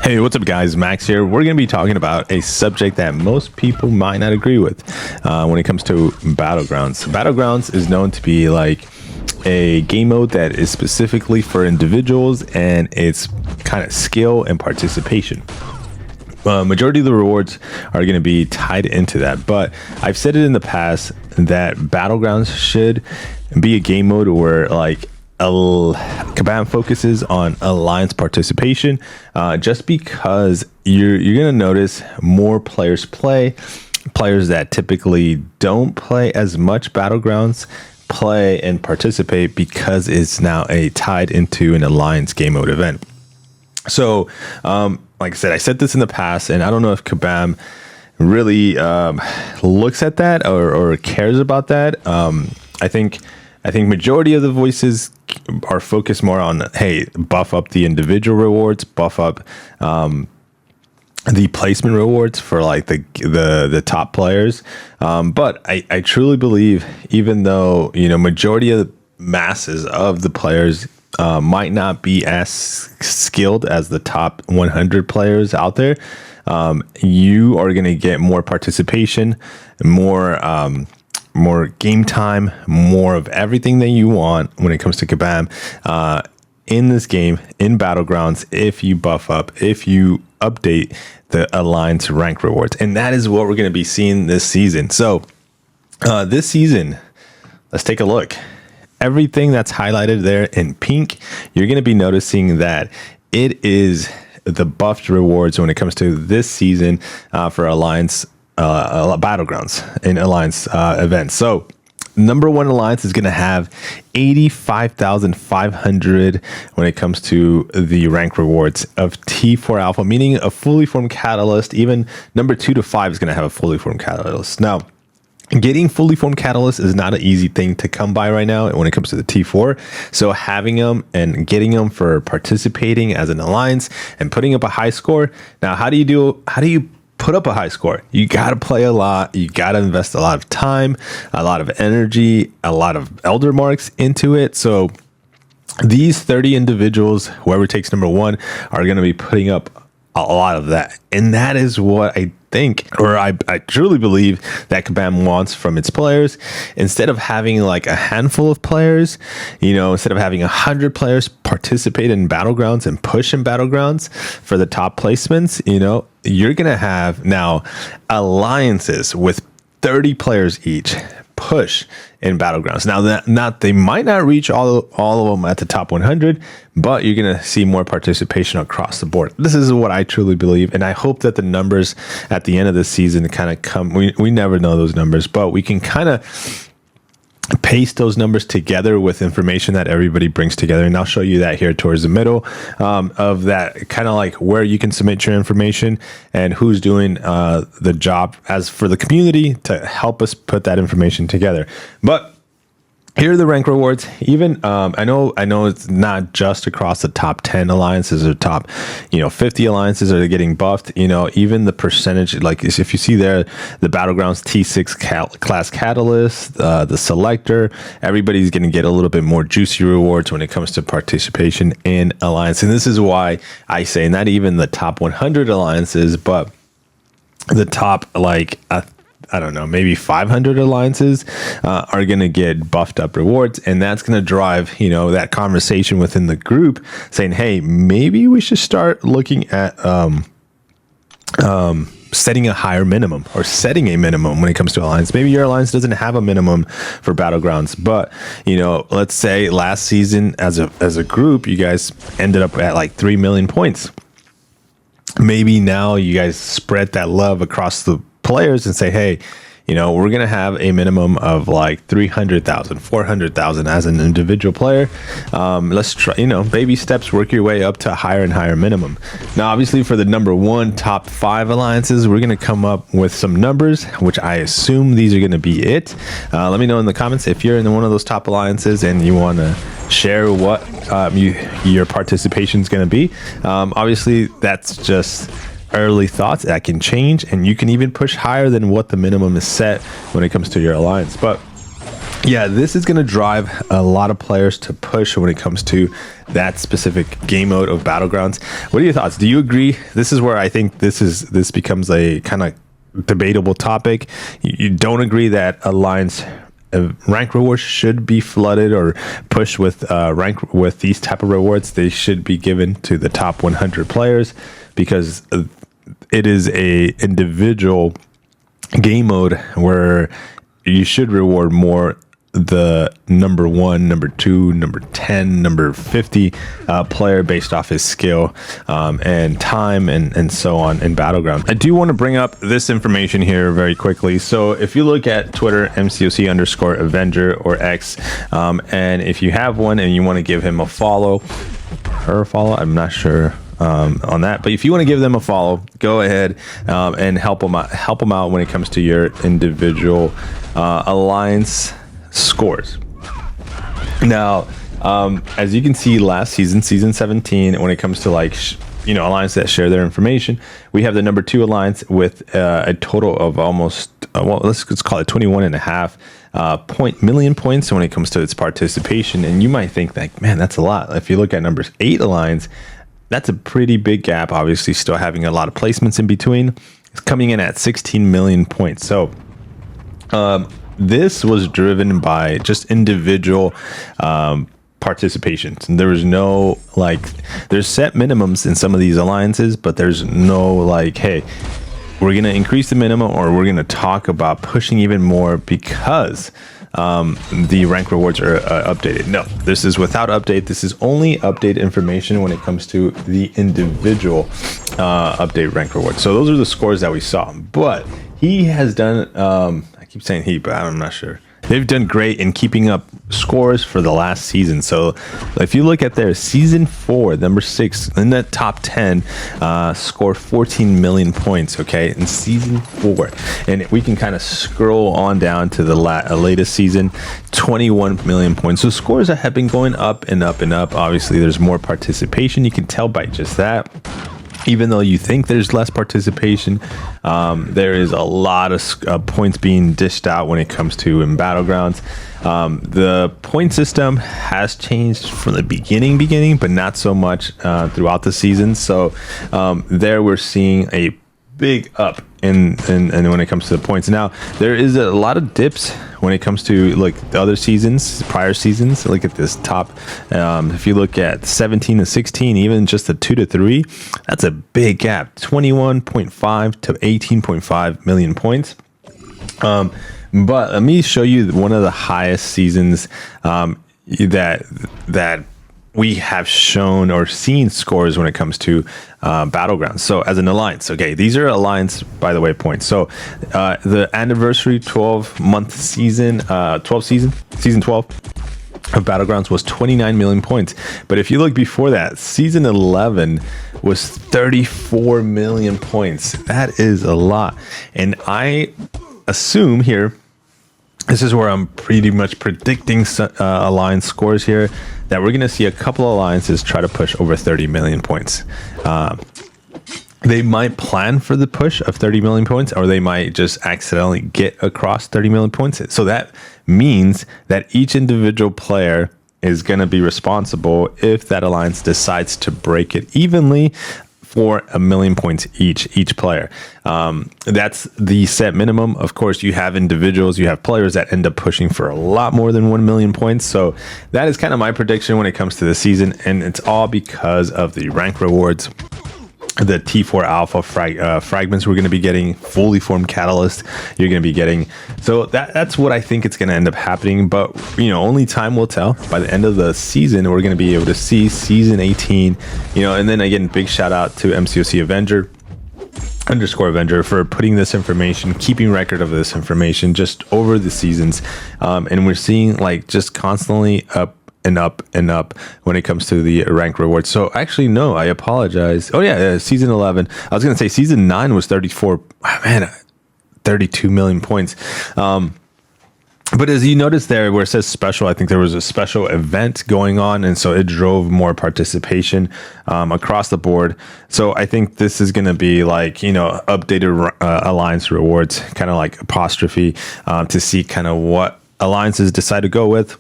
Hey, what's up guys? Max here. We're going to be talking about a subject that most people might not agree with when it comes to Battlegrounds. Battlegrounds is known to be like a game mode that is specifically for individuals, and it's kind of skill and participation. Majority of the rewards are going to be tied into that, but I've said it in the past that Battlegrounds should be a game mode where like Kabam focuses on alliance participation, just because you're gonna notice more players that typically don't play as much Battlegrounds play and participate because it's now tied into an alliance game mode event. So like I said this in the past, and I don't know if Kabam really looks at that or cares about that. I think majority of the voices are focused more on, hey, buff up the individual rewards, buff up the placement rewards for like the top players. But I truly believe, even though, majority of the masses of the players might not be as skilled as the top 100 players out there, you are going to get more participation, more game time, more of everything that you want when it comes to Kabam in this game, in Battlegrounds, if you buff up, if you update the Alliance rank rewards. And that is what we're going to be seeing this season. So this season, let's take a look. Everything that's highlighted there in pink, you're going to be noticing that it is the buffed rewards when it comes to this season for Alliance Battlegrounds in Alliance events. So number one Alliance is going to have 85,500 when it comes to the rank rewards of T4 Alpha, meaning a fully formed Catalyst. Even number 2 to 5 is going to have a fully formed Catalyst. Now, getting fully formed Catalyst is not an easy thing to come by right now when it comes to the T4. So having them and getting them for participating as an Alliance and putting up a high score. Now, how do you put up a high score? You got to play a lot. You got to invest a lot of time, a lot of energy, a lot of elder marks into it. So these 30 individuals, whoever takes number one, are going to be putting up a lot of that. And that is what I think, or I truly believe that Kabam wants from its players. Instead of having like a handful of players, instead of having 100 players participate in Battlegrounds and push in Battlegrounds for the top placements, you're going to have now alliances with 30 players each push in Battlegrounds. Now they might not reach all of them at the top 100, but you're going to see more participation across the board. This is what I truly believe, and I hope that the numbers at the end of the season kind of come. We never know those numbers, but we can kind of paste those numbers together with information that everybody brings together, and I'll show you that here towards the middle of that, kind of like where you can submit your information and who's doing the job as for the community to help us put that information together. But here are the rank rewards. Even I know it's not just across the top 10 alliances or top 50 alliances are getting buffed. Even the percentage, like if you see there, the Battlegrounds T6 class Catalyst, the Selector, everybody's going to get a little bit more juicy rewards when it comes to participation in alliance. And this is why I say not even the top 100 alliances, but the top I don't know, maybe 500 alliances are going to get buffed up rewards. And that's going to drive, that conversation within the group saying, hey, maybe we should start looking at setting a higher minimum or setting a minimum when it comes to alliance. Maybe your alliance doesn't have a minimum for Battlegrounds, but let's say last season as a group, you guys ended up at like 3 million points. Maybe now you guys spread that love across the players and say, hey, we're going to have a minimum of like 300,000, 400,000 as an individual player. Let's try, baby steps, work your way up to a higher and higher minimum. Now, obviously for the number one top 5 alliances, we're going to come up with some numbers, which I assume these are going to be it. Let me know in the comments if you're in one of those top alliances and you want to share what your participation is going to be. Obviously that's just early thoughts. That can change, and you can even push higher than what the minimum is set when it comes to your alliance. But Yeah, this is going to drive a lot of players to push when it comes to that specific game mode of Battlegrounds. What are your thoughts? Do you agree? This is where I think this becomes a kind of debatable topic. You don't agree that Alliance rank rewards should be flooded or pushed with rank with these type of rewards. They should be given to the top 100 players because it is a individual game mode where you should reward more the number 1, number 2, number 10, number 50 player based off his skill and time and so on in Battlegrounds. I do want to bring up this information here very quickly. So if you look at Twitter, MCOC_Avenger or X, and if you have one and you want to give him a follow, her follow, I'm not sure on that, but if you want to give them a follow, go ahead and help them out when it comes to your individual Alliance scores. Now, as you can see, last season 17, when it comes to like alliance that share their information, we have the number 2 alliance with a total of almost let's call it 21 and a half million points when it comes to its participation. And you might think that, man, that's a lot. If you look at numbers 8 alliance, that's a pretty big gap. Obviously, still having a lot of placements in between. It's coming in at 16 million points. So this was driven by just individual participations. And there was no there's set minimums in some of these alliances, but there's no hey, we're going to increase the minimum or we're going to talk about pushing even more because the rank rewards are updated. No, this is without update. This is only update information when it comes to the individual update rank rewards. So those are the scores that we saw. But he has done, I keep saying he, but I'm not sure. They've done great in keeping up scores for the last season. So if you look at their season 4, number 6 in that top 10, scored 14 million points. Okay, in season 4, and we can kind of scroll on down to the latest season, 21 million points. So scores that have been going up and up and up. Obviously, there's more participation. You can tell by just that. Even though you think there's less participation, there is a lot of points being dished out when it comes to in Battlegrounds. The point system has changed from the beginning, but not so much throughout the season. So there we're seeing a big up in when it comes to the points. Now there is a lot of dips when it comes to the other seasons, prior seasons. Look at this top. If you look at 17 to 16, even just the 2 to 3, that's a big gap. 21.5 to 18.5 million points. But let me show you one of the highest seasons that we have shown or seen scores when it comes to Battlegrounds. So as an alliance, okay, these are alliance, by the way, points. So the anniversary 12-month season, season 12 of Battlegrounds was 29 million points. But if you look before that, season 11 was 34 million points. That is a lot. And I assume here, this is where I'm pretty much predicting alliance scores here, that we're going to see a couple of alliances try to push over 30 million points. They might plan for the push of 30 million points, or they might just accidentally get across 30 million points. So that means that each individual player is going to be responsible if that alliance decides to break it evenly for 1 million points each player. That's the set minimum. Of course, you have individuals, you have players that end up pushing for a lot more than 1 million points. So that is kind of my prediction when it comes to the season, and it's all because of the rank rewards. The T4 alpha fragments we're going to be getting, fully formed catalyst you're going to be getting. So that's what I think it's going to end up happening. But only time will tell. By the end of the season, we're going to be able to see season 18. And then again, big shout out to MCOC Avenger _Avenger for putting this information, keeping record of this information just over the seasons. And we're seeing just constantly up and up and up when it comes to the rank rewards. So actually, no, I apologize. Oh yeah, season 11. I was going to say season 9 was 32 million points. But as you notice there where it says special, I think there was a special event going on, and so it drove more participation across the board. So I think this is going to be updated alliance rewards, kind of like apostrophe, to see kind of what alliances decide to go with,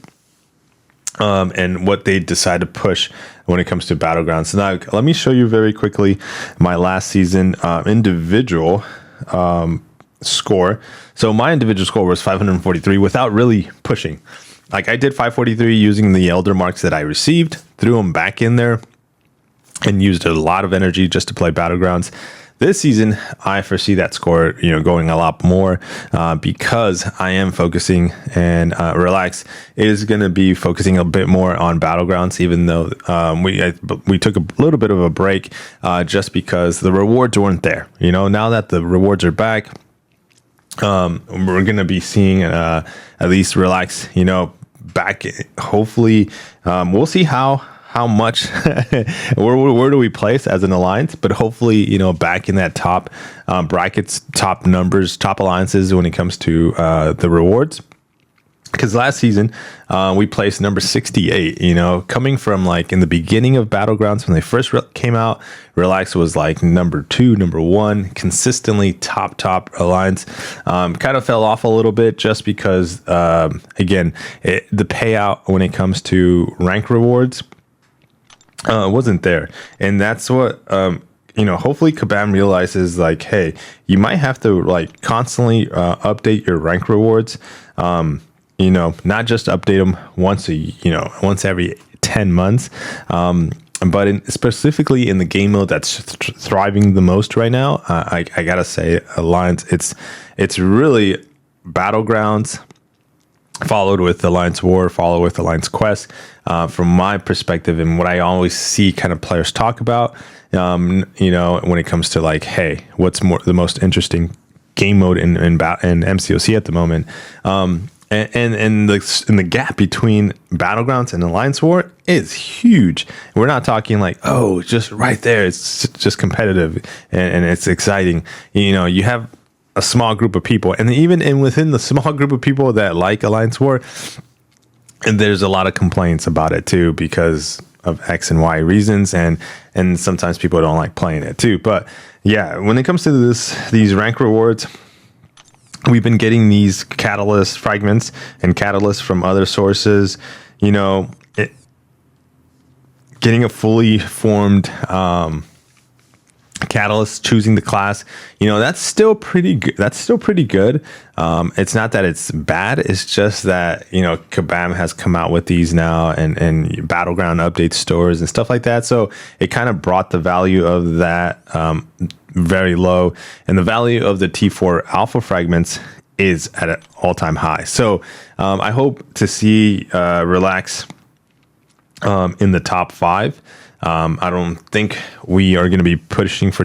and what they decide to push when it comes to Battlegrounds. So now let me show you very quickly my last season individual score. So my individual score was 543 without really pushing. Like I did 543 using the Elder Marks that I received, threw them back in there, and used a lot of energy just to play Battlegrounds. This season, I foresee that score, going a lot more because I am focusing, and Relax is going to be focusing a bit more on Battlegrounds, even though we took a little bit of a break just because the rewards weren't there. Now that the rewards are back, we're going to be seeing at least Relax, back. Hopefully, we'll see how much where do we place as an alliance, but hopefully back in that top brackets, top numbers, top alliances when it comes to the rewards. Because last season we placed number 68, coming from like in the beginning of Battlegrounds when they first came out. Relax was like number 2, number 1, consistently top alliance. Kind of fell off a little bit just because again, the payout when it comes to rank rewards wasn't there. And that's what hopefully Kabam realizes, like, hey, you might have to like constantly update your rank rewards, not just update them once every 10 months, but specifically in the game mode that's thriving the most right now. I gotta say, Alliance, it's really Battlegrounds, followed with Alliance War, followed with Alliance Quest. From my perspective and what I always see kind of players talk about, when it comes to like, hey, what's the most interesting game mode in MCOC at the moment, and the gap between Battlegrounds and Alliance War is huge. We're not talking like, oh, just right there. It's just competitive and it's exciting. You have a small group of people, and even within the small group of people that like Alliance War, and there's a lot of complaints about it too because of X and Y reasons, and sometimes people don't like playing it too. But yeah, when it comes to these rank rewards, we've been getting these catalyst fragments and catalysts from other sources. Getting a fully formed catalyst, choosing the class, that's still pretty good. It's not that it's bad, it's just that Kabam has come out with these now, and Battleground update stores and stuff like that, so it kind of brought the value of that very low, and the value of the T4 alpha fragments is at an all-time high. So I hope to see Relax in the top 5. I don't think we are going to be pushing for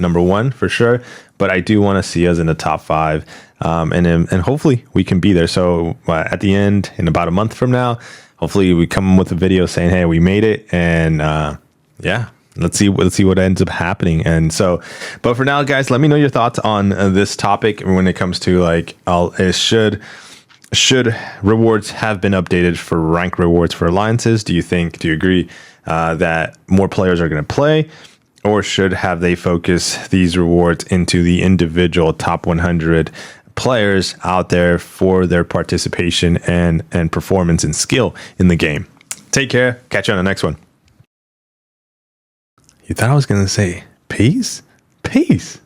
number 1 for sure, but I do want to see us in the top 5, and hopefully we can be there. So at the end, in about a month from now, hopefully we come with a video saying, hey, we made it, and let's see what ends up happening. And so, but for now, guys, let me know your thoughts on this topic when it comes to like, should rewards have been updated for rank rewards for alliances? Do you agree that more players are going to play, or should they focus these rewards into the individual top 100 players out there for their participation and performance and skill in the game? Take care. Catch you on the next one. You thought I was going to say peace? Peace.